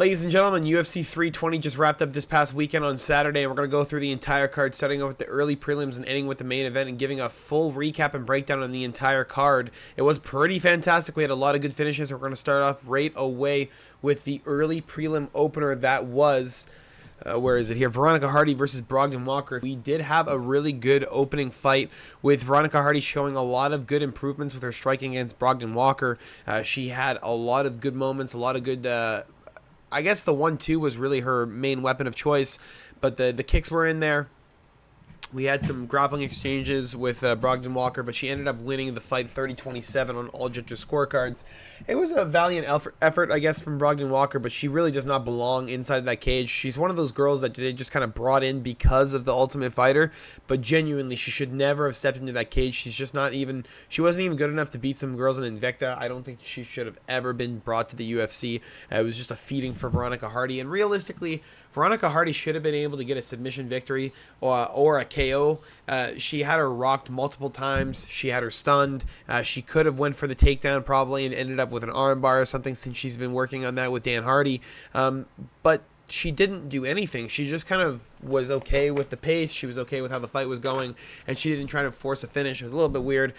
Ladies and gentlemen, UFC 320 just wrapped up this past weekend on Saturday, and we're going to go through the entire card, starting off with the early prelims and ending with the main event and giving a full recap and breakdown on the entire card. It was pretty fantastic. We had a lot of good finishes. We're going to start off right away with the early prelim opener that was... where is it here? Veronica Hardy versus Brogdon Walker. We did have a really good opening fight with Veronica Hardy showing a lot of good improvements with her striking against Brogdon Walker. She had a lot of good moments, a lot of good... I guess the 1-2 was really her main weapon of choice, but the kicks were in there. We had some grappling exchanges with Brogdon Walker, but she ended up winning the fight 30-27 on all judges' scorecards. It was a valiant effort, I guess, from Brogdon Walker, but she really does not belong inside of that cage. She's one of those girls that they just kind of brought in because of the Ultimate Fighter, but genuinely, she should never have stepped into that cage. She's just not even, she wasn't even good enough to beat some girls in Invicta. I don't think she should have ever been brought to the UFC. It was just a feeding for Veronica Hardy, and realistically, Veronica Hardy should have been able to get a submission victory or a KO. She had her rocked multiple times. She had her stunned. She could have went for the takedown probably and ended up with an armbar or something, since she's been working on that with Dan Hardy. But she didn't do anything. She just kind of was okay with the pace. She was okay with how the fight was going, and she didn't try to force a finish. It was a little bit weird.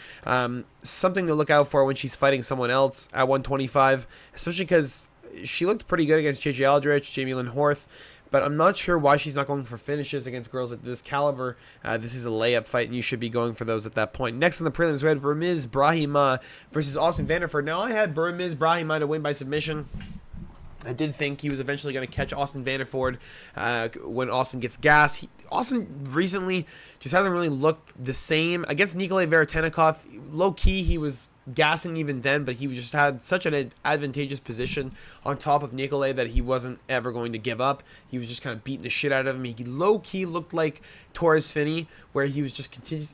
Something to look out for when she's fighting someone else at 125, especially because she looked pretty good against JJ Aldrich, Jamie Lynn Horth, but I'm not sure why she's not going for finishes against girls at this caliber. This is a layup fight, and you should be going for those at that point. Next on the prelims, we had Ramiz Brahima versus Austin Vanderford. Now, I had Ramiz Brahima to win by submission. I did think he was eventually going to catch Austin Vanderford when Austin gets gas. Austin recently just hasn't really looked the same. Against Nikolai Veretennikov, low-key, he was gassing even then, but he just had such an advantageous position on top of Nikolai that he wasn't ever going to give up. He was just kind of beating the shit out of him. He low-key looked like Torres Finney, where he was just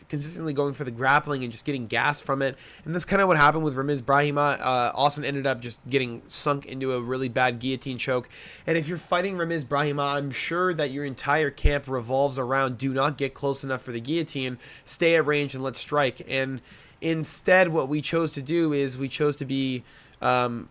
consistently going for the grappling and just getting gas from it. And that's kind of what happened with Ramiz Brahima. Austin ended up just getting sunk into a really bad guillotine choke. And if you're fighting Ramiz Brahima, I'm sure that your entire camp revolves around do not get close enough for the guillotine, stay at range and let's strike. And instead, what we chose to do is we chose to be, I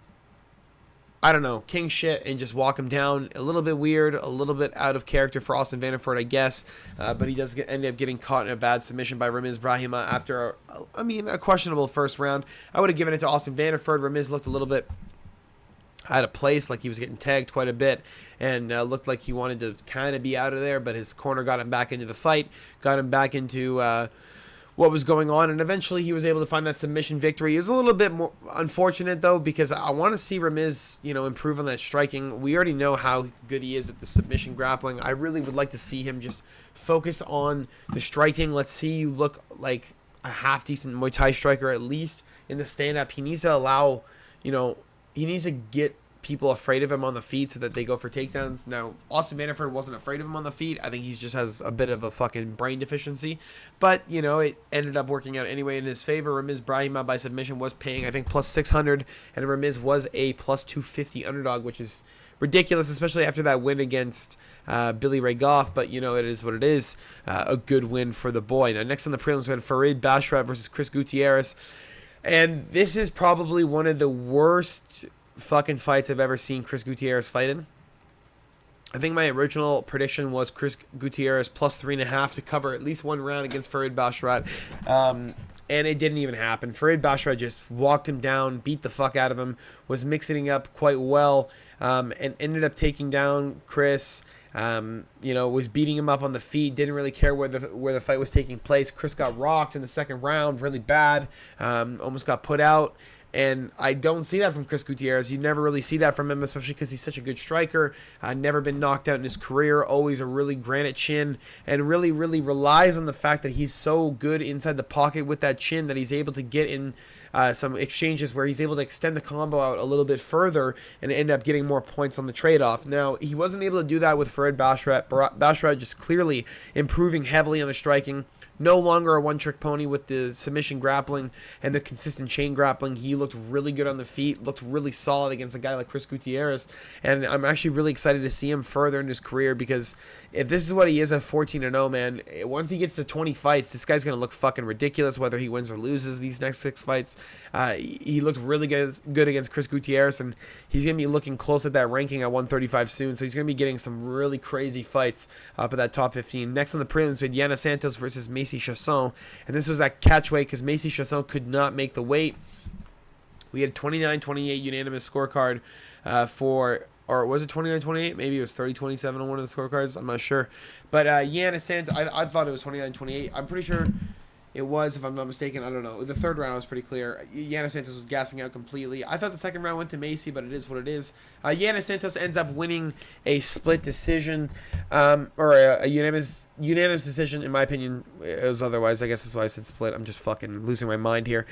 don't know, king shit and just walk him down. A little bit weird, a little bit out of character for Austin Vanderford, I guess. But he does end up getting caught in a bad submission by Ramiz Brahima after, a questionable first round. I would have given it to Austin Vanderford. Ramiz looked a little bit out of place, like he was getting tagged quite a bit, and looked like he wanted to kind of be out of there, but his corner got him back into the fight, got him back into what was going on, and eventually he was able to find that submission victory. It was a little bit more unfortunate, though, because I want to see Ramiz, improve on that striking. We already know how good he is at the submission grappling. I really would like to see him just focus on the striking. Let's see you look like a half-decent Muay Thai striker, at least in the stand-up. He needs to allow, he needs to get people afraid of him on the feet so that they go for takedowns. Now, Austin Vanderford wasn't afraid of him on the feet. I think he just has a bit of a fucking brain deficiency. But, it ended up working out anyway in his favor. Ramiz Brahima by submission was paying, I think, plus 600, and Ramiz was a plus 250 underdog, which is ridiculous, especially after that win against Billy Ray Goff. But, it is what it is. A good win for the boy. Now, next on the prelims, we had Farid Basharat versus Chris Gutierrez. And this is probably one of the worst fucking fights I've ever seen Chris Gutierrez fight in. I think my original prediction was Chris Gutierrez plus 3.5 to cover at least one round against Farid Basharat. And it didn't even happen. Farid Basharat just walked him down, beat the fuck out of him, was mixing it up quite well, and ended up taking down Chris. Was beating him up on the feet, didn't really care where the fight was taking place. Chris got rocked in the second round really bad, almost got put out. And I don't see that from Chris Gutierrez. You never really see that from him, especially because he's such a good striker. Never been knocked out in his career. Always a really granite chin. And really, really relies on the fact that he's so good inside the pocket with that chin that he's able to get in some exchanges where he's able to extend the combo out a little bit further and end up getting more points on the trade-off. Now, he wasn't able to do that with Farid Basharat. Basharat just clearly improving heavily on the striking. no longer a one-trick pony with the submission grappling and the consistent chain grappling. He looked really good on the feet, looked really solid against a guy like Chris Gutierrez, and I'm actually really excited to see him further in his career, because if this is what he is at 14-0, man, once he gets to 20 fights, this guy's going to look fucking ridiculous whether he wins or loses these next 6 fights. He looked really good against Chris Gutierrez, and he's going to be looking close at that ranking at 135 soon, so he's going to be getting some really crazy fights up at that top 15. Next on the prelims, we had Yana Santos versus Macy Chasson, and this was at catchweight because Macy Chasson could not make the weight. We had 29-28 unanimous scorecard or was it 29-28? Maybe it was 30-27 on one of the scorecards. I'm not sure. But Yana Santos, I thought it was 29-28. I'm pretty sure it was, if I'm not mistaken. I don't know. The third round was pretty clear. Yana Santos was gassing out completely. I thought the second round went to Macy, but it is what it is. Yana Santos ends up winning a split decision, or a unanimous decision. In my opinion, it was otherwise. I guess that's why I said split. I'm just fucking losing my mind here.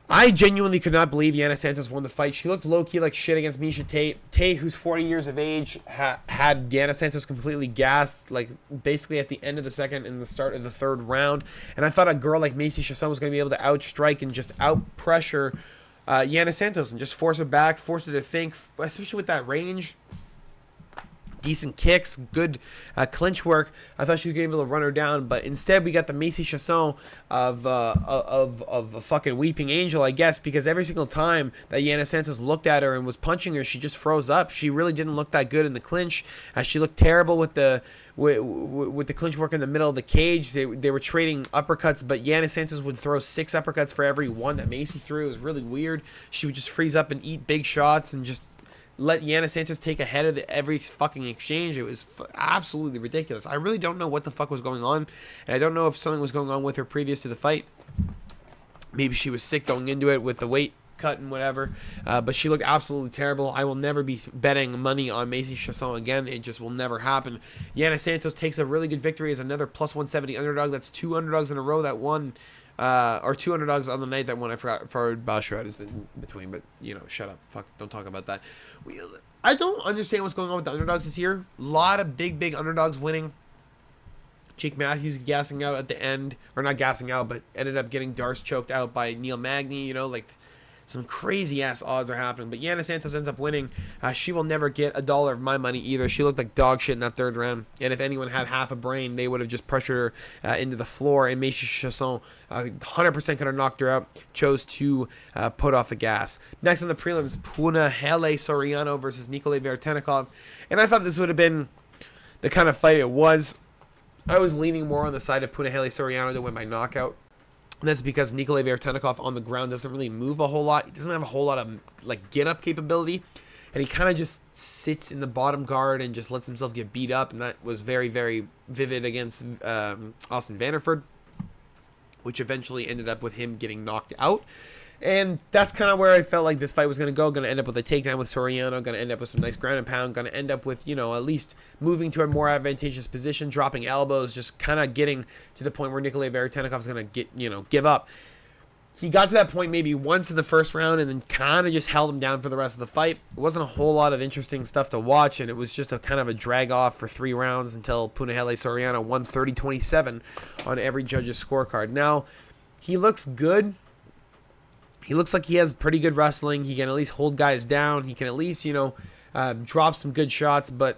I genuinely could not believe Yana Santos won the fight. She looked low-key like shit against Miesha Tate. Tate, who's 40 years of age, had Yana Santos completely gassed, like, basically at the end of the second and the start of the third round. And I thought a girl like Macy Chasson was going to be able to outstrike and just out-pressure Yana Santos and just force her back, force her to think, especially with that range. Decent kicks, good clinch work. I thought she was going to be able to run her down, but instead we got the Macy Chasson of a fucking weeping angel, I guess, because every single time that Yana Santos looked at her and was punching her, she just froze up. She really didn't look that good in the clinch. She looked terrible with the clinch work in the middle of the cage. They were trading uppercuts, but Yana Santos would throw 6 uppercuts for every one that Macy threw. It was really weird. She would just freeze up and eat big shots and just let Yana Santos take ahead of every fucking exchange. It was absolutely ridiculous. I really don't know what the fuck was going on, and I don't know if something was going on with her previous to the fight. Maybe she was sick going into it with the weight cut and whatever, but she looked absolutely terrible. I will never be betting money on Macy Chasson again. It just will never happen. Yana Santos takes a really good victory as another plus 170 underdog. That's 2 underdogs in a row that won. Or 2 underdogs on the night that won. I forgot Balshrad is in between, but shut up. Fuck, don't talk about that. I don't understand what's going on with the underdogs this year. A lot of big underdogs winning. Jake Matthews gassing out at the end, or not gassing out, but ended up getting Darce choked out by Neil Magny. Like some crazy ass odds are happening. But Yana Santos ends up winning. She will never get $1 of my money either. She looked like dog shit in that third round. And if anyone had half a brain, they would have just pressured her into the floor. And Macy Chasson 100% could have knocked her out. Chose to put off the gas. Next on the prelims, Punahele Soriano versus Nikolay Veretennikov. And I thought this would have been the kind of fight it was. I was leaning more on the side of Punahele Soriano to win by knockout. And that's because Nikolay Veretennikov on the ground doesn't really move a whole lot. He doesn't have a whole lot of get-up capability. And he kind of just sits in the bottom guard and just lets himself get beat up. And that was very, very vivid against Austin Vanderford, which eventually ended up with him getting knocked out. And that's kind of where I felt like this fight was going to go. Going to end up with a takedown with Soriano. Going to end up with some nice ground and pound. Going to end up with, at least moving to a more advantageous position, dropping elbows, just kind of getting to the point where Nikolay Veretennikov is going to give up. He got to that point maybe once in the first round and then kind of just held him down for the rest of the fight. It wasn't a whole lot of interesting stuff to watch, and it was just a kind of a drag off for 3 rounds until Punahele Soriano won 30-27 on every judge's scorecard. Now, he looks good. He looks like he has pretty good wrestling. He can at least hold guys down. He can at least, drop some good shots. But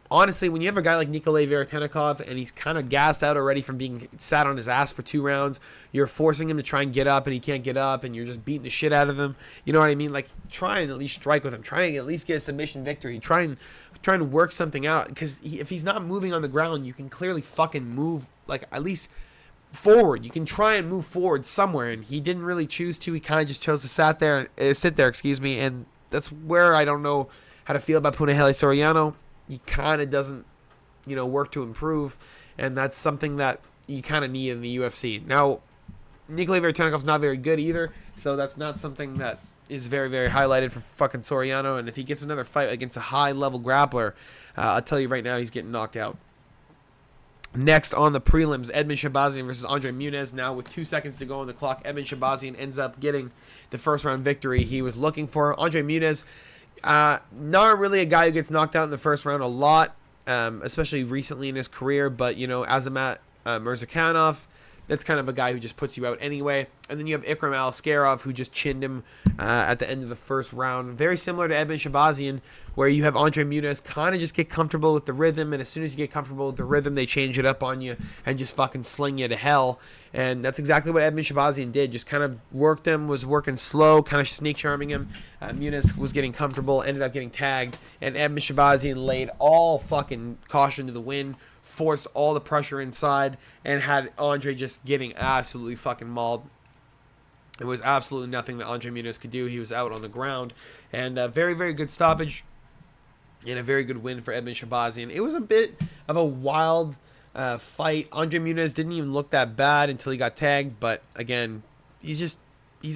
honestly, when you have a guy like Nikolay Veretennikov and he's kind of gassed out already from being sat on his ass for 2 rounds, you're forcing him to try and get up and he can't get up and you're just beating the shit out of him. You know what I mean? Like, try and at least strike with him. Try and at least get a submission victory. Try and work something out. Because if he's not moving on the ground, you can clearly fucking move, like, at least forward. You can try and move forward somewhere, and he didn't really choose to. He kind of just chose to sit there, and that's where I don't know how to feel about Punahele Soriano. He kind of doesn't, work to improve, and that's something that you kind of need in the UFC. Now, Nikolay Veretennikov's not very good either, so that's not something that is very, very highlighted for fucking Soriano, and if he gets another fight against a high-level grappler, I'll tell you right now, he's getting knocked out. Next on the prelims, Edmen Shahbazyan versus Andre Muniz. Now with 2 seconds to go on the clock, Edmen Shahbazyan ends up getting the first round victory he was looking for. Andre Muniz, not really a guy who gets knocked out in the first round a lot, especially recently in his career. But, Azamat Murzakanov, that's kind of a guy who just puts you out anyway. And then you have Ikram Aliskerov, who just chinned him at the end of the first round. Very similar to Edmen Shahbazyan, where you have Andre Muniz kind of just get comfortable with the rhythm, and as soon as you get comfortable with the rhythm, they change it up on you and just fucking sling you to hell. And that's exactly what Edmen Shahbazyan did. Just kind of worked him, was working slow, kind of snake charming him. Muniz was getting comfortable, ended up getting tagged, and Edmen Shahbazyan laid all fucking caution to the wind, forced all the pressure inside, and had Andre just getting absolutely fucking mauled. There was absolutely nothing that Andre Muniz could do. He was out on the ground. And a very, very good stoppage and a very good win for Edmen Shahbazyan. It was a bit of a wild fight. Andre Muniz didn't even look that bad until he got tagged. But, again, he's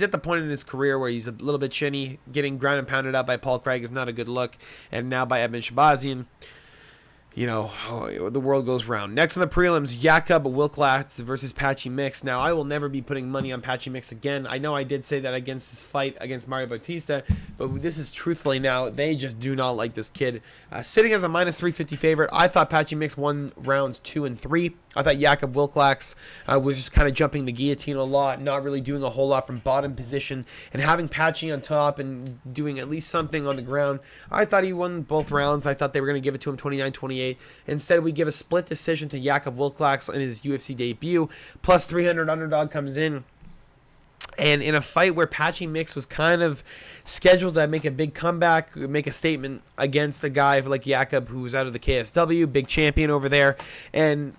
at the point in his career where he's a little bit chinny. Getting ground and pounded up by Paul Craig is not a good look. And now by Edmen Shahbazyan, you know, the world goes round. Next on the prelims, Jakub Wilklax versus Patchy Mix. Now, I will never be putting money on Patchy Mix again. I know I did say that against his fight against Mario Bautista, but this is truthfully now, they just do not like this kid. Sitting as a minus 350 favorite, I thought Patchy Mix won rounds 2 and 3. I thought Jakub Wilklax was just kind of jumping the guillotine a lot, not really doing a whole lot from bottom position, and having Patchy on top and doing at least something on the ground. I thought he won both rounds. I thought they were going to give it to him 29-28. Instead, we give a split decision to Jakub Wilklax in his UFC debut. Plus 300 underdog comes in. And in a fight where Patchy Mix was kind of scheduled to make a big comeback, make a statement against a guy like Jakub, who was out of the KSW, big champion over there, and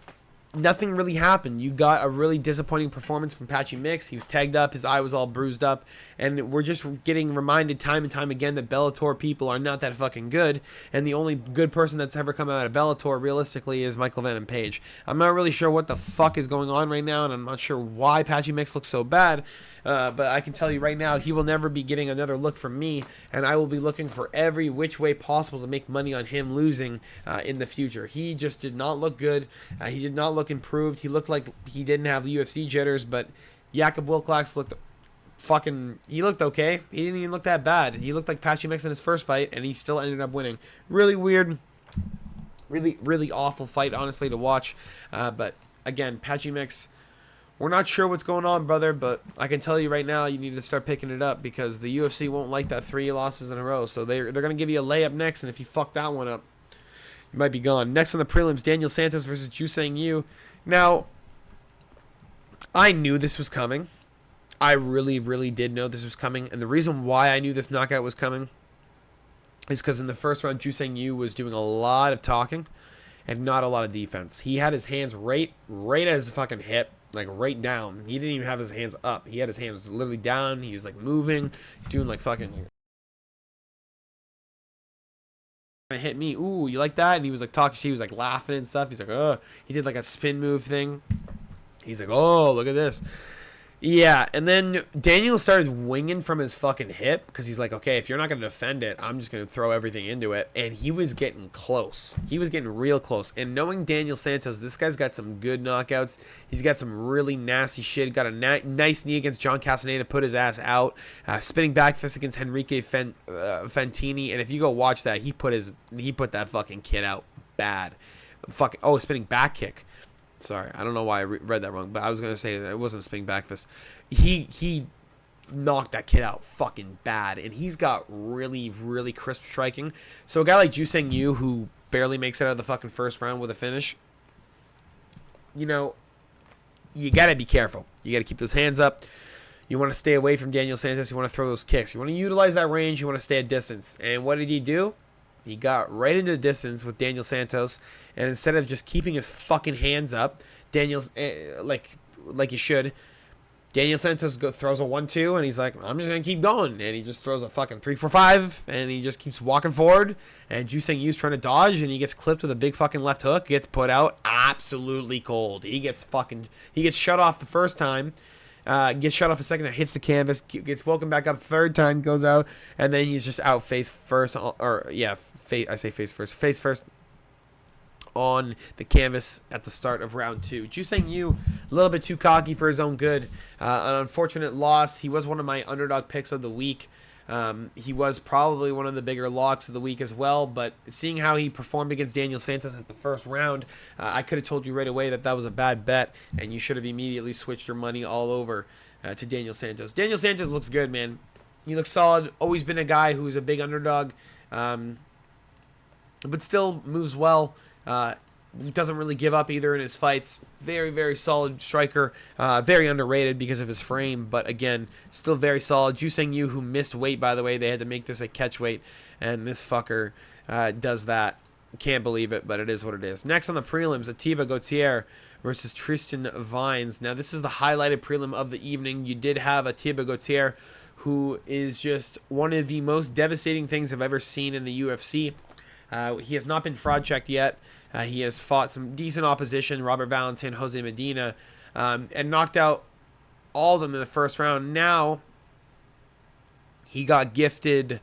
nothing really happened. You got a really disappointing performance from Patchy Mix. He was tagged up. His eye was all bruised up. And we're just getting reminded time and time again that Bellator people are not that fucking good. And the only good person that's ever come out of Bellator, realistically, is Michael Venom Page. I'm not really sure what the fuck is going on right now, and I'm not sure why Patchy Mix looks so bad. But I can tell you right now, he will never be getting another look from me, and I will be looking for every which way possible to make money on him losing in the future. He just did not look good. He did not look improved. He looked like he didn't have the UFC jitters, but Jakub Wilklax looked he looked okay. He didn't even look that bad. He looked like Patchy Mix in his first fight, and he still ended up winning. Really weird, really, really awful fight, honestly, to watch. But again, Patchy Mix, we're not sure what's going on, brother, but I can tell you right now, you need to start picking it up because the UFC won't like that 3 losses in a row. So they're going to give you a layup next, and if you fuck that one up, you might be gone. Next on the prelims, Daniel Santos versus Jusang Yu. Now, I knew this was coming. I really, really did know this was coming. And the reason why I knew this knockout was coming is because in the first round, Jusang Yu was doing a lot of talking and not a lot of defense. He had his hands right at his fucking hip, like right down. He didn't even have his hands up. He had his hands literally down. He was like moving. He's doing like fucking... hit me. Ooh, you like that? And he was like talking. He was like laughing and stuff. He's like, oh. He did like a spin move thing. He's like, oh, look at this. Yeah, and then Daniel started winging from his fucking hip because he's like, okay, if you're not going to defend it, I'm just going to throw everything into it. And he was getting close. He was getting real close. And knowing Daniel Santos, this guy's got some good knockouts. He's got some really nasty shit. Got a nice knee against John Castaneda, put his ass out. Spinning back fist against Henrique Fantini. And if you go watch that, he put that fucking kid out bad. Spinning back kick. Sorry, I don't know why I read that wrong, but I was going to say that it wasn't a spinning back fist. He knocked that kid out fucking bad, and he's got really, really crisp striking. So a guy like Jusang Yu, who barely makes it out of the fucking first round with a finish, you know, you got to be careful. You got to keep those hands up. You want to stay away from Daniel Santos. You want to throw those kicks. You want to utilize that range. You want to stay at distance. And what did he do? He got right into the distance with Daniel Santos, and instead of just keeping his fucking hands up, Daniel's like he should, Daniel Santos throws a 1-2, and he's like, I'm just gonna keep going, and he just throws a fucking 3-4-5, and he just keeps walking forward. And Jusang Yu's trying to dodge, and he gets clipped with a big fucking left hook, gets put out, absolutely cold. He gets shut off the first time. Gets shut off a second, that hits the canvas, gets woken back up third time, goes out, and then he's just out face first, face first on the canvas at the start of round 2. Jusang Yu, a little bit too cocky for his own good. An unfortunate loss. He was one of my underdog picks of the week. He was probably one of the bigger locks of the week as well, but seeing how he performed against Daniel Santos at the first round, I could have told you right away that that was a bad bet, and you should have immediately switched your money all over to Daniel Santos. Daniel Santos looks good, man. He looks solid. Always been a guy who's a big underdog, but still moves well. He doesn't really give up either in his fights. Very, very solid striker. Very underrated because of his frame, but again, still very solid. Juseng Yu, who missed weight, by the way, they had to make this a catch weight, and this fucker does that. Can't believe it, but it is what it is. Next on the prelims, Atiba Gauthier versus Tristan Vines. Now, this is the highlighted prelim of the evening. You did have Atiba Gauthier, who is just one of the most devastating things I've ever seen in the UFC. He has not been fraud checked yet. He has fought some decent opposition, Robert Valentin, Jose Medina, and knocked out all of them in the first round. Now, he got gifted.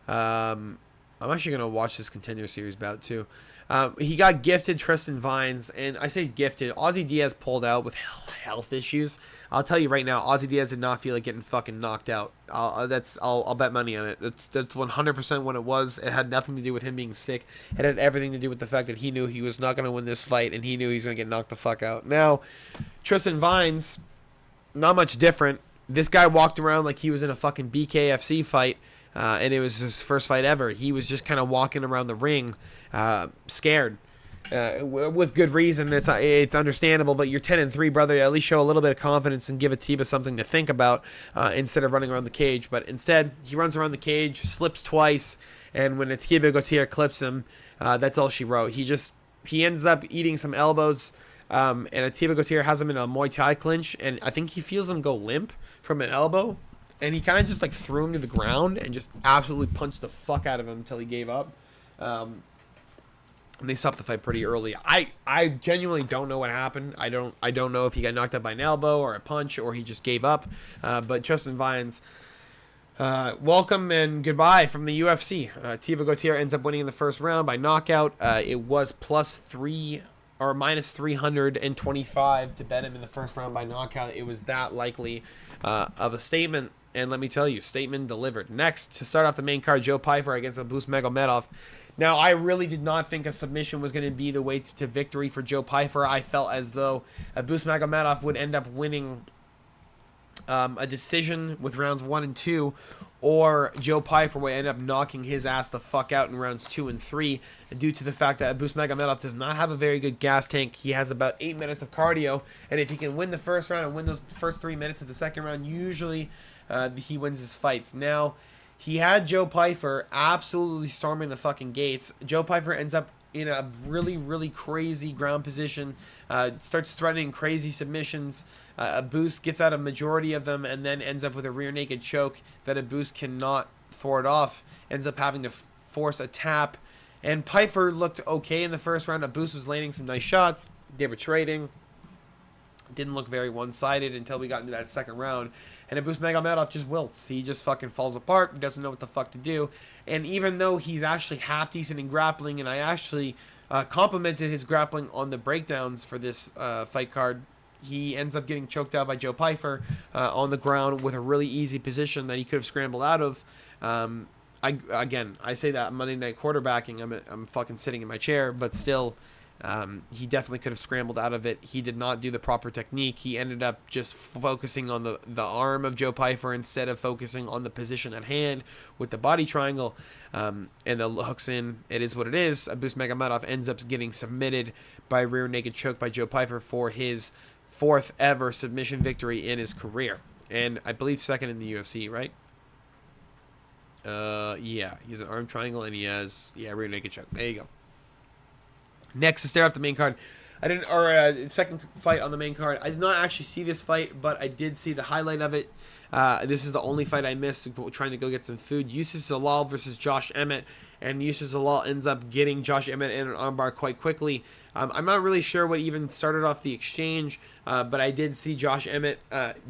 I'm actually going to watch this Contender Series bout too. He got gifted Tristan Vines, and I say gifted. Ozzy Diaz pulled out with health issues. I'll tell you right now, Ozzy Diaz did not feel like getting fucking knocked out. I'll bet money on it. That's 100% what it was. It had nothing to do with him being sick. It had everything to do with the fact that he knew he was not going to win this fight, and he knew he was going to get knocked the fuck out. Now, Tristan Vines, not much different. This guy walked around like he was in a fucking BKFC fight. And it was his first fight ever. He was just kind of walking around the ring, scared, with good reason. It's understandable. But you're 10-3, brother. At least show a little bit of confidence and give Atiba something to think about instead of running around the cage. But instead, he runs around the cage, slips twice, and when Atiba Gauthier clips him, that's all she wrote. He ends up eating some elbows. And Atiba Gauthier has him in a Muay Thai clinch, and I think he feels him go limp from an elbow. And he kind of just like threw him to the ground and just absolutely punched the fuck out of him until he gave up. And they stopped the fight pretty early. I genuinely don't know what happened. I don't know if he got knocked out by an elbow or a punch or he just gave up. But Tristan Vines, welcome and goodbye from the UFC. Atiba Gauthier ends up winning in the first round by knockout. It was +3 or -325 to bet him in the first round by knockout. It was that likely of a statement. And let me tell you, statement delivered. Next, to start off the main card, Joe Pyfer against Abus Magomedov. Now, I really did not think a submission was going to be the way to victory for Joe Pyfer. I felt as though Abus Magomedov would end up winning a decision with rounds 1 and 2, or Joe Pyfer would end up knocking his ass the fuck out in rounds 2 and 3 due to the fact that Abus Magomedov does not have a very good gas tank. He has about 8 minutes of cardio, and if he can win the first round and win those first 3 minutes of the second round, usually he wins his fights. Now, he had Joe Pyfer absolutely storming the fucking gates. Joe Pyfer ends up in a really, really crazy ground position, starts threatening crazy submissions. Abus gets out a majority of them and then ends up with a rear naked choke that Abus cannot thwart off, ends up having to force a tap. And Pyfer looked okay in the first round. Abus was landing some nice shots. They were trading. Didn't look very one-sided until we got into that second round. And Abus Magomedov just wilts. He just fucking falls apart. He doesn't know what the fuck to do. And even though he's actually half decent in grappling, and I actually complimented his grappling on the breakdowns for this fight card, he ends up getting choked out by Joe Pyfer on the ground with a really easy position that he could have scrambled out of. I say that Monday night quarterbacking. I'm fucking sitting in my chair, but still, he definitely could have scrambled out of it. He did not do the proper technique. He ended up just focusing on the arm of Joe Pyfer instead of focusing on the position at hand with the body triangle, and the hooks in. It is what it is. Abus Magomedov ends up getting submitted by rear naked choke by Joe Pyfer for his 4th ever submission victory in his career, and I believe 2nd in the UFC, right? Yeah, he's an arm triangle and he has rear naked choke. There you go. Next, to start off the main card, second fight on the main card. I did not actually see this fight, but I did see the highlight of it. This is the only fight I missed, trying to go get some food. Yusuf Zalal versus Josh Emmett, and Yusuf Zalal ends up getting Josh Emmett in an armbar quite quickly. I'm not really sure what even started off the exchange, but I did see Josh Emmett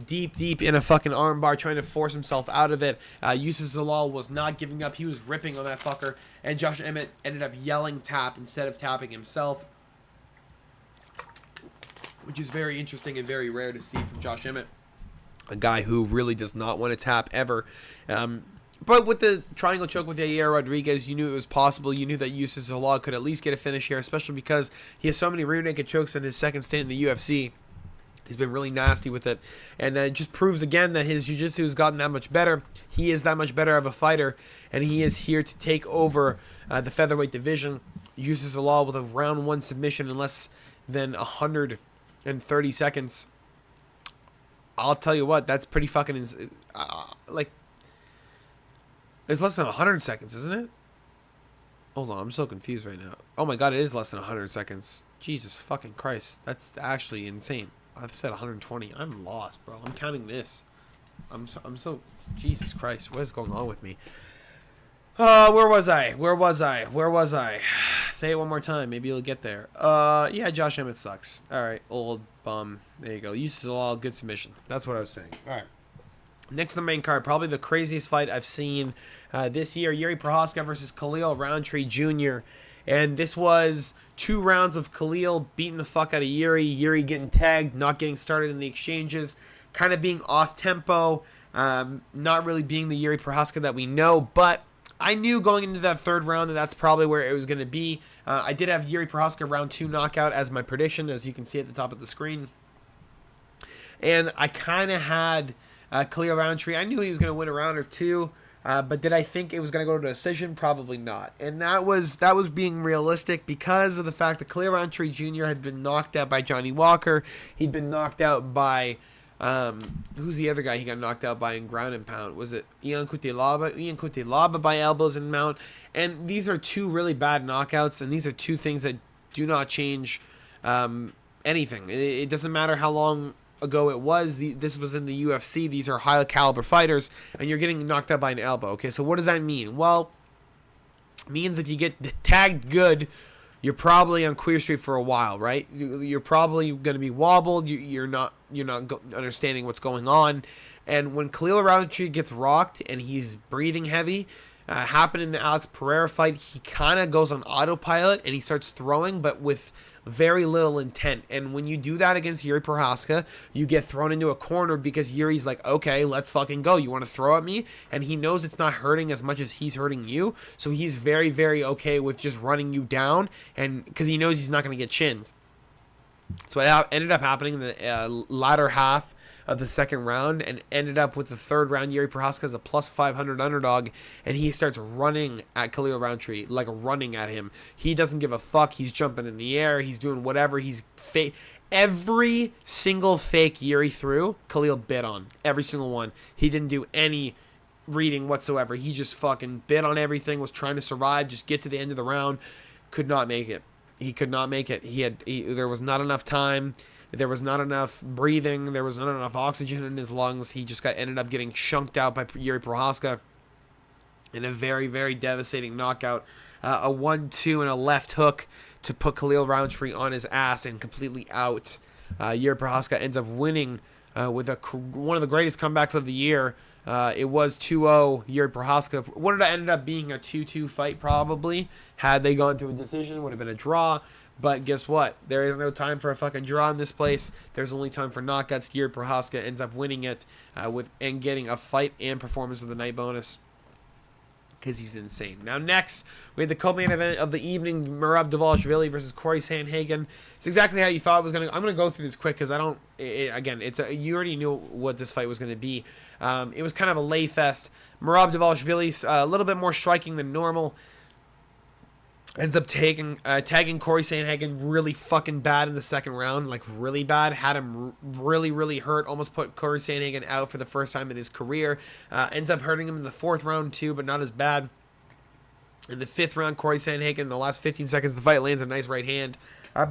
deep in a fucking armbar trying to force himself out of it. Yusuf Zalal was not giving up. He was ripping on that fucker, and Josh Emmett ended up yelling tap instead of tapping himself, which is very interesting and very rare to see from Josh Emmett, a guy who really does not want to tap ever. But with the triangle choke with Yair Rodriguez, you knew it was possible. You knew that Yusuf Zalal could at least get a finish here, especially because he has so many rear naked chokes in his second stint in the UFC. He's been really nasty with it. And it just proves again that his jiu-jitsu has gotten that much better. He is that much better of a fighter, and he is here to take over the featherweight division. Yusuf Zalal with a round 1 submission in less than 130 seconds. I'll tell you what, that's pretty fucking... like... It's less than 100 seconds, isn't it? Hold on, I'm so confused right now. Oh my god, it is less than 100 seconds. Jesus fucking Christ. That's actually insane. I've said 120. I'm lost, bro. I'm counting this. I'm so... Jesus Christ, what is going on with me? Where was I? Say it one more time. Maybe you'll get there. Yeah, Josh Emmett sucks. Alright, old bum. There you go. Yusuf Zalal, good submission. That's what I was saying. Alright. Next on the main card, probably the craziest fight I've seen this year. Yuri Prochazka versus Khalil Roundtree Jr. And this was 2 rounds of Khalil beating the fuck out of Yuri. Yuri getting tagged, not getting started in the exchanges, kind of being off-tempo, not really being the Yuri Prochazka that we know. But I knew going into that 3rd round that that's probably where it was going to be. I did have Yuri Prochazka round 2 knockout as my prediction, as you can see at the top of the screen. And I kind of had... Khalil Roundtree, I knew he was going to win a round or 2, but did I think it was going to go to a decision? Probably not. And that was being realistic because of the fact that Khalil Roundtree Jr. had been knocked out by Johnny Walker. He'd been knocked out by, who's the other guy he got knocked out by in ground and pound? Was it Ian Cutelaba? Ian Cutelaba by elbows and mount. And these are 2 really bad knockouts, and these are 2 things that do not change anything. It doesn't matter how long ago it was. This was in the UFC. These are high caliber fighters, and you're getting knocked out by an elbow. Okay, so what does that mean? Well, it means if you get tagged good, you're probably on Queer Street for a while, right? You're probably going to be wobbled. You're not understanding what's going on. And when Khalil Roundtree gets rocked and he's breathing heavy, happened in the Alex Pereira fight, he kind of goes on autopilot and he starts throwing, but with very little intent. And when you do that against Yuri Prochazka, you get thrown into a corner because Yuri's like, okay, let's fucking go. You want to throw at me? And he knows it's not hurting as much as he's hurting you. So he's very, very okay with just running you down, and because he knows he's not going to get chinned. So it ended up happening in the latter half of the 2nd round, and ended up with the 3rd round. Yuri Prochazka is a plus 500 underdog, and he starts running at Khalil Roundtree, like running at him. He doesn't give a fuck. He's jumping in the air. He's doing whatever. He's fake. Every single fake Yuri threw, Khalil bit on. Every single one. He didn't do any reading whatsoever. He just fucking bit on everything, was trying to survive, just get to the end of the round. Could not make it. He could not make it. There was not enough time. There was not enough breathing. There was not enough oxygen in his lungs. He just ended up getting chunked out by Yuri Prochazka in a very, very devastating knockout. A 1-2 and a left hook to put Khalil Roundtree on his ass and completely out. Yuri Prochazka ends up winning with one of the greatest comebacks of the year. It was 2-0 Yuri Prochazka. Would have ended up being a 2-2 fight probably. Had they gone to a decision, would have been a draw. But guess what? There is no time for a fucking draw in this place. There's only time for knockouts. Yuri Prochazka ends up winning it and getting a fight and performance of the night bonus, because he's insane. Now next, we had the co-main event of the evening, Merab Dvalishvili versus Corey Sandhagen. It's exactly how you thought it was going to. I'm going to go through this quick because I don't. You already knew what this fight was going to be. It was kind of a lay fest. Merab Dvalishvili a little bit more striking than normal. Ends up tagging Corey Sandhagen really fucking bad in the 2nd round, like really bad. Had him really, really hurt. Almost put Corey Sandhagen out for the first time in his career. Ends up hurting him in the 4th round too, but not as bad. In the 5th round, Corey Sandhagen, in the last 15 seconds of the fight, lands a nice right hand.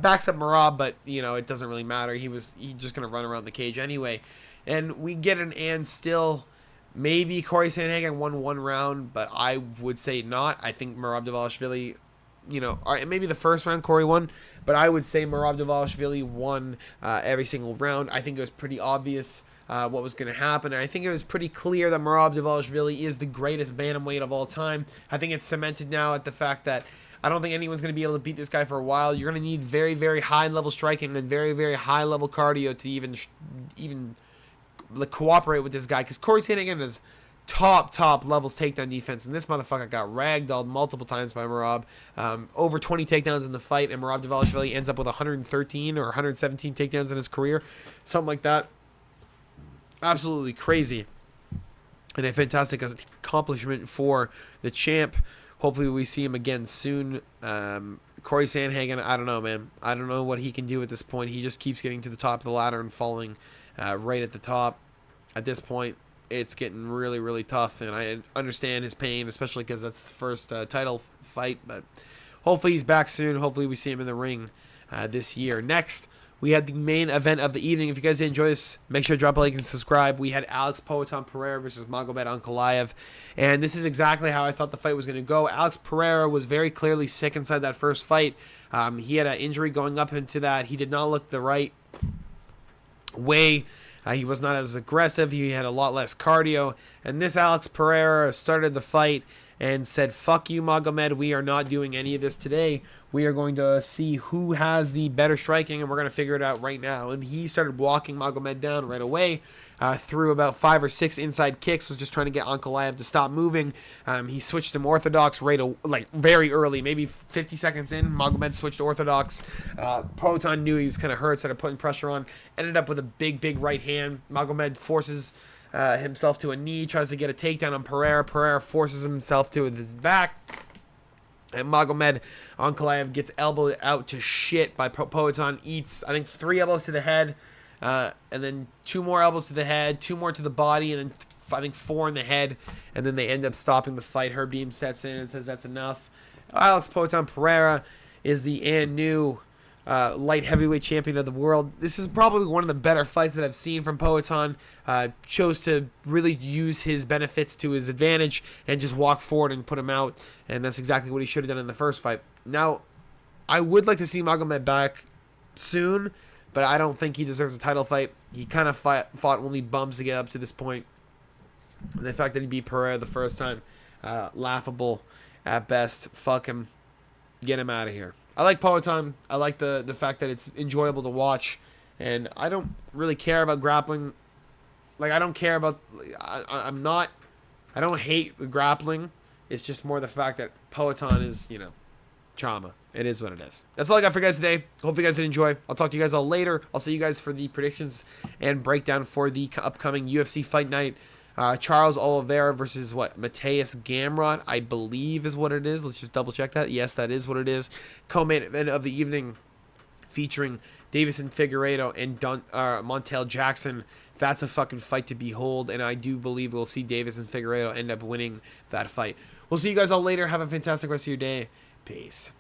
Backs up Merab, but it doesn't really matter. He's just gonna run around the cage anyway. And we get an and still. Maybe Corey Sandhagen won 1 round, but I would say not. I think Merab Dvalishvili. Maybe the 1st round Corey won, but I would say Merab Dvalishvili won every single round. I think it was pretty obvious what was going to happen, and I think it was pretty clear that Merab Dvalishvili is the greatest bantamweight of all time. I think it's cemented now at the fact that I don't think anyone's going to be able to beat this guy for a while. You're going to need very, very high-level striking and very, very high-level cardio to even cooperate with this guy, because Corey Sandhagen is top levels takedown defense, and this motherfucker got ragdolled multiple times by Merab. Over 20 takedowns in the fight, and Merab Dvalishvili ends up with 113 or 117 takedowns in his career, something like that. Absolutely crazy, and a fantastic accomplishment for the champ. Hopefully we see him again soon. Corey Sandhagen, I don't know, man. I don't know what he can do at this point. He just keeps getting to the top of the ladder and falling right at the top. At this point, it's getting really tough, and I understand his pain, especially because that's his first title fight. But hopefully he's back soon. Hopefully we see him in the ring this year. Next, we had the main event of the evening. If you guys did enjoy this, make sure to drop a like and subscribe. We had Alex Poatan Pereira versus Magomed Ankalaev, and this is exactly how I thought the fight was going to go. Alex Pereira was very clearly sick inside that first fight. He had an injury going up into that. He did not look the right way. He was not as aggressive. He had a lot less cardio. And this Alex Pereira started the fight and said, fuck you, Magomed. We are not doing any of this today. We are going to see who has the better striking, and we're going to figure it out right now. And he started walking Magomed down right away. Threw about 5 or 6 inside kicks, was just trying to get Ankalaev to stop moving. He switched him orthodox very early, maybe 50 seconds in. Magomed switched to orthodox. Poatan knew he was kind of hurt, started putting pressure on. Ended up with a big right hand. Magomed forces himself to a knee, tries to get a takedown on Pereira. Pereira forces himself to his back. And Magomed Ankalaev gets elbowed out to shit by Poatan. Eats, I think, 3 elbows to the head. And then 2 more elbows to the head, 2 more to the body, and then I think 4 in the head. And then they end up stopping the fight. Herb Dean steps in and says that's enough. Alex Poatan Pereira is the new light heavyweight champion of the world. This is probably one of the better fights that I've seen from Poatan. Chose to really use his benefits to his advantage and just walk forward and put him out. And that's exactly what he should have done in the first fight. Now, I would like to see Magomed back soon, but I don't think he deserves a title fight. He kind of fought only bums to get up to this point. And the fact that he beat Pereira the first time, laughable at best. Fuck him. Get him out of here. I like Poatan. I like the fact that it's enjoyable to watch. And I don't really care about grappling. Like, I don't care about... I don't hate the grappling. It's just more the fact that Poatan is, trauma. It is what it is. That's all I got for you guys today. Hope you guys did enjoy. I'll talk to you guys all later. I'll see you guys for the predictions and breakdown for the upcoming UFC fight night. Charles Oliveira versus Mateus Gamrot, I believe is what it is. Let's just double check that. Yes, that is what it is. Co-main event of the evening featuring Davison Figueiredo and Montel Jackson. That's a fucking fight to behold, and I do believe we'll see Davison Figueiredo end up winning that fight. We'll see you guys all later. Have a fantastic rest of your day. Peace.